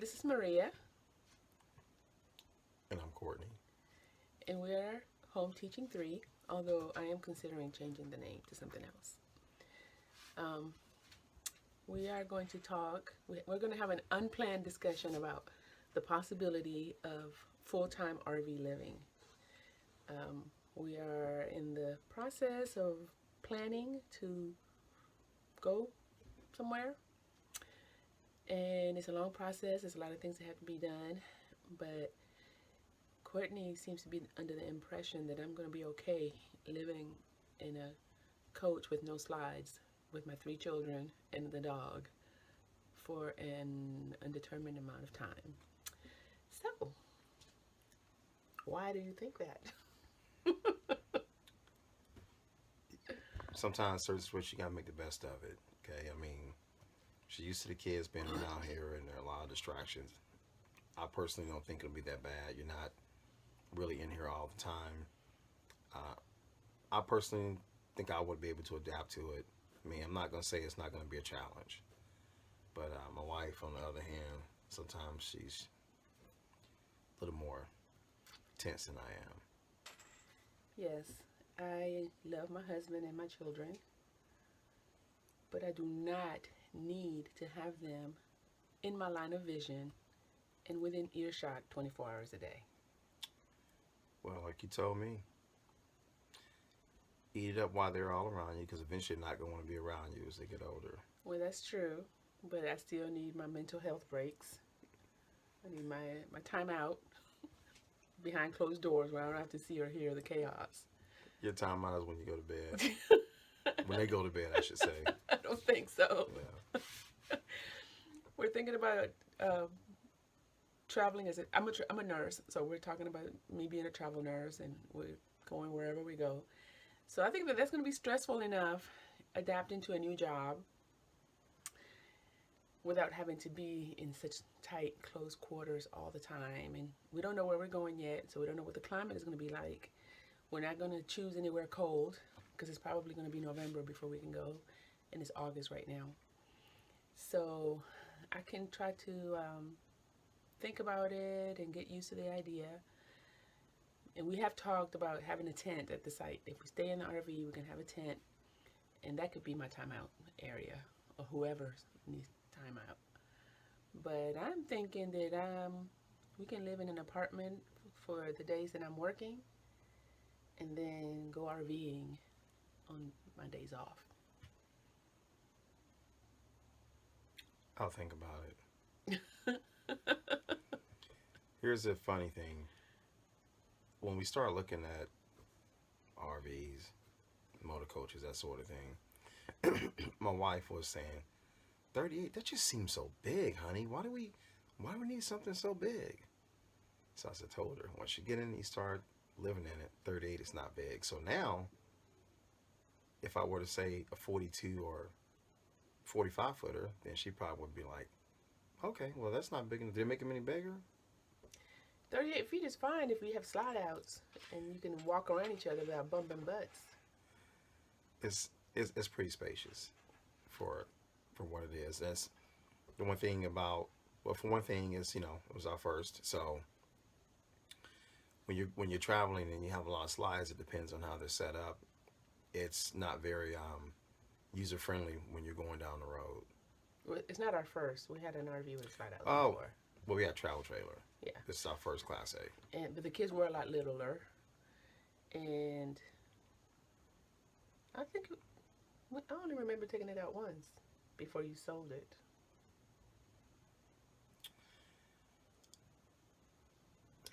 This is Maria, And I'm Courtney. and we're Home Teaching 3, although I am considering changing the name to something else. Um, we are going to talk, we're going to have an unplanned discussion about the possibility of full time RV living. We are in the process of planning to go somewhere, and it's a long process. There's a lot of things that have to be done, but Courtney seems to be under the impression that I'm going to be okay living in a coach with no slides with my 3 children and the dog for an undetermined amount of time. So, why do you think that? Sometimes certain situations you gotta make the best of it. Okay, I mean, she's used to the kids being around here, and there are a lot of distractions. I personally don't think it'll be that bad. You're not really in here all the time. Uh, I personally think I would be able to adapt to it. I mean, I'm not gonna say it's not gonna be a challenge, but my wife, on the other hand, sometimes she's a little more tense than I am. Yes, I love my husband and my children, but I do not need to have them in my line of vision and within earshot 24 hours a day. Well, like you told me, eat it up while they're all around you, because eventually they're not gonna want to be around you as they get older. Well, that's true, but I still need my mental health breaks. I need my time out behind closed doors where I don't have to see or hear the chaos. Your time out is when you go to bed. When they go to bed, I should say. I don't think so. Yeah. We're thinking about traveling as I'm a nurse, so we're talking about me being a travel nurse, and we're going wherever we go. So I think that that's going to be stressful enough adapting to a new job without having to be in such tight, close quarters all the time. And we don't know where we're going yet, so we don't know what the climate is going to be like. We're not going to choose anywhere cold because it's probably going to be November before we can go, and it's August right now. So I can try to think about it and get used to the idea. And we have talked about having a tent at the site. If we stay in the RV, we can have a tent, and that could be my timeout area, or whoever needs timeout. But I'm thinking that we can live in an apartment for the days that I'm working, and then go RVing on my days off. I'll think about it. Here's the funny thing. When we start looking at RVs, motor coaches, that sort of thing, my wife was saying, 38, that just seems so big, honey. Why do we need something so big? So I said, told her, once you get in and you start living in it, 38 is not big. So now, if I were to say a 42 or 45 footer, then she probably would be like, okay, well, that's not big enough. Did it make them any bigger? 38 feet is fine if we have slide outs and you can walk around each other without bumping butts. It's pretty spacious for what it is. That's the one thing about, well, for one thing is, it was our first. So when you're traveling and you have a lot of slides, it depends on how they're set up. It's not very user friendly when you're going down the road. Well, it's not our first. We had an RV with slide outs Oh, before. well, we had travel trailer. Yeah. This is our first Class A. But the kids were a lot littler, and I think I only remember taking it out once before you sold it.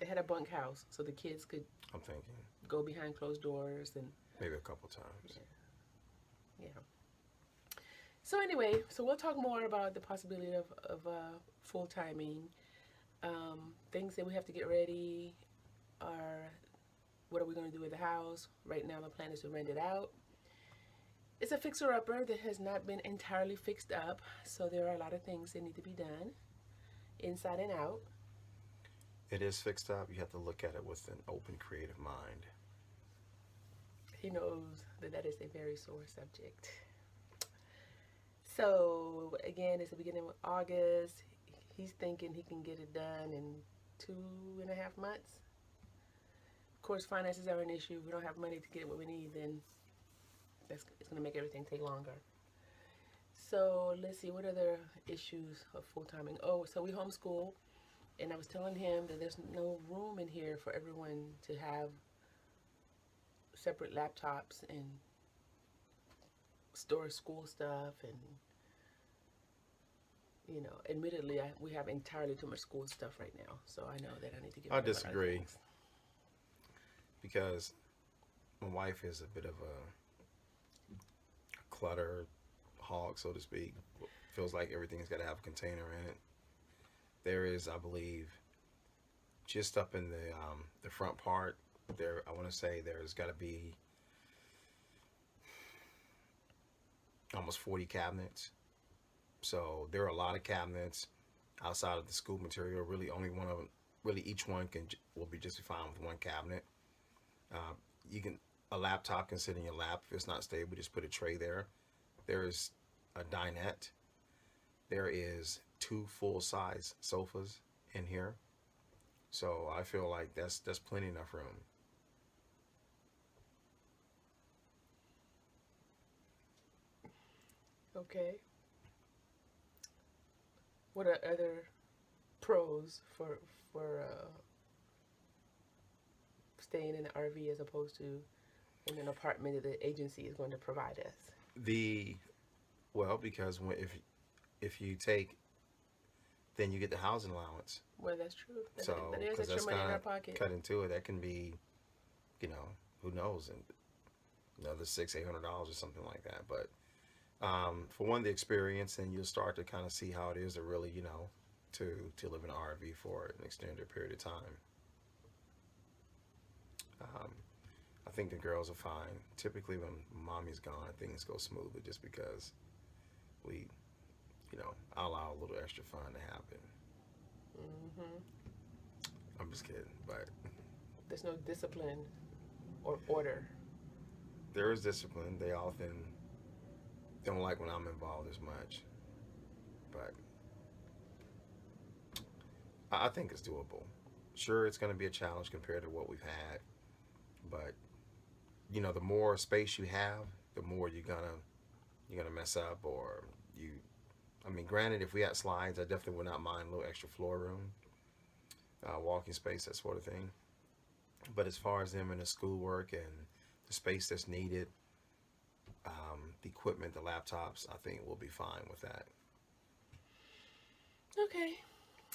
It had a bunkhouse, so the kids could I'm thinking go behind closed doors and maybe a couple times. yeah. So anyway, so we'll talk more about the possibility of full timing. Things that we have to get ready are, what are we going to do with the house? Right now the plan is to rent it out. It's a fixer-upper that has not been entirely fixed up, so there are a lot of things that need to be done inside and out. It is fixed up. You have to look at it with an open, creative mind. He knows that that is a very sore subject. So again, it's the beginning of August. he's thinking he can get it done in 2.5 months. Of course, finances are an issue. If we don't have money to get what we need, then it's going to make everything take longer. So let's see, what other issues of full timing? Oh, so we homeschool, and I was telling him that there's no room in here for everyone to have separate laptops and store school stuff, and admittedly, we have entirely too much school stuff right now. So I know that I need to get. I disagree, because my wife is a bit of a clutter hog, so to speak. Feels like everything's got to have a container in it. There is, I believe, just up in the front part there, I want to say there's got to be almost 40 cabinets. So there are a lot of cabinets outside of the school material. Really, only one of them. Really, each one will be just fine with one cabinet. A laptop can sit in your lap if it's not stable. Just put a tray there. There is a dinette. There is 2 full-size sofas in here. So I feel like that's plenty enough room. Okay. What are other pros for staying in an RV as opposed to in an apartment that the agency is going to provide us? Because if you take, then you get the housing allowance. Well, that's true. That is extra money in our pocket. Cut into it. That can be, who knows, another $600-800 or something like that. But for one, the experience, and you'll start to kind of see how it is to really, to live in an RV for an extended period of time. I think the girls are fine. Typically, when mommy's gone, things go smoothly just because we, allow a little extra fun to happen. Mm-hmm. I'm just kidding, but there's no discipline or order. There is discipline. They often don't like when I'm involved as much, but I think it's doable. Sure, it's going to be a challenge compared to what we've had, but the more space you have, the more you're gonna mess up, or granted, if we had slides, I definitely would not mind a little extra floor room, walking space, that sort of thing. But as far as them and the schoolwork and the space that's needed, the equipment, the laptops, I think we'll be fine with that. Okay.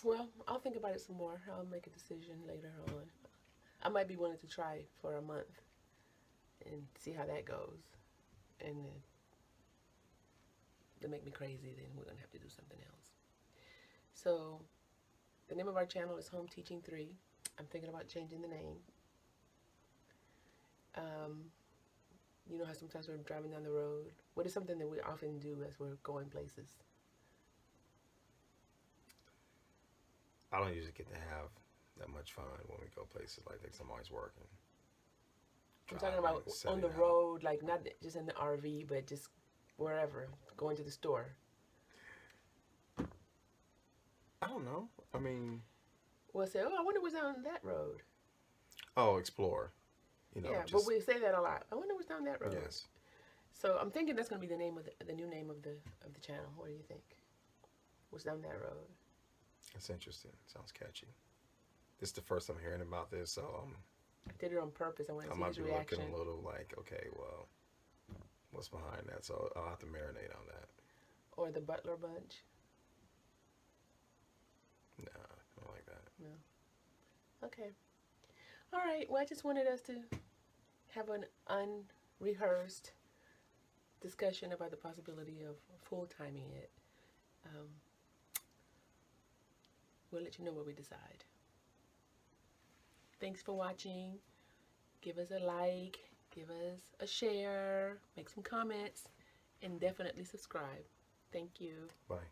Well, I'll think about it some more. I'll make a decision later on. I might be willing to try it for a month and see how that goes. And then they make me crazy, then we're going to have to do something else. So, the name of our channel is Home Teaching 3. I'm thinking about changing the name. You know how sometimes we're driving down the road? What is something that we often do as we're going places? I don't usually get to have that much fun when we go places like that, 'cause I'm always working. I'm talking about on the road, like not just in the RV, but just wherever, going to the store. I don't know. We'll say, I wonder what's down that road. Oh, explore. Yeah, but we say that a lot. I wonder what's down that road. Yes. So I'm thinking that's going to be the name of the new name of the channel. What do you think? What's down that road? That's interesting. Sounds catchy. This is the first I'm hearing about this, so I did it on purpose. I want to see his reaction. I might be looking a little like, okay, well, what's behind that? So I'll have to marinate on that. Or the Butler Bunch. Nah, I don't like that. No. Okay. All right. Well, I just wanted us to have an unrehearsed discussion about the possibility of full-timing it. We'll let you know what we decide. Thanks for watching. Give us a like, give us a share, make some comments, and definitely subscribe. Thank you. Bye.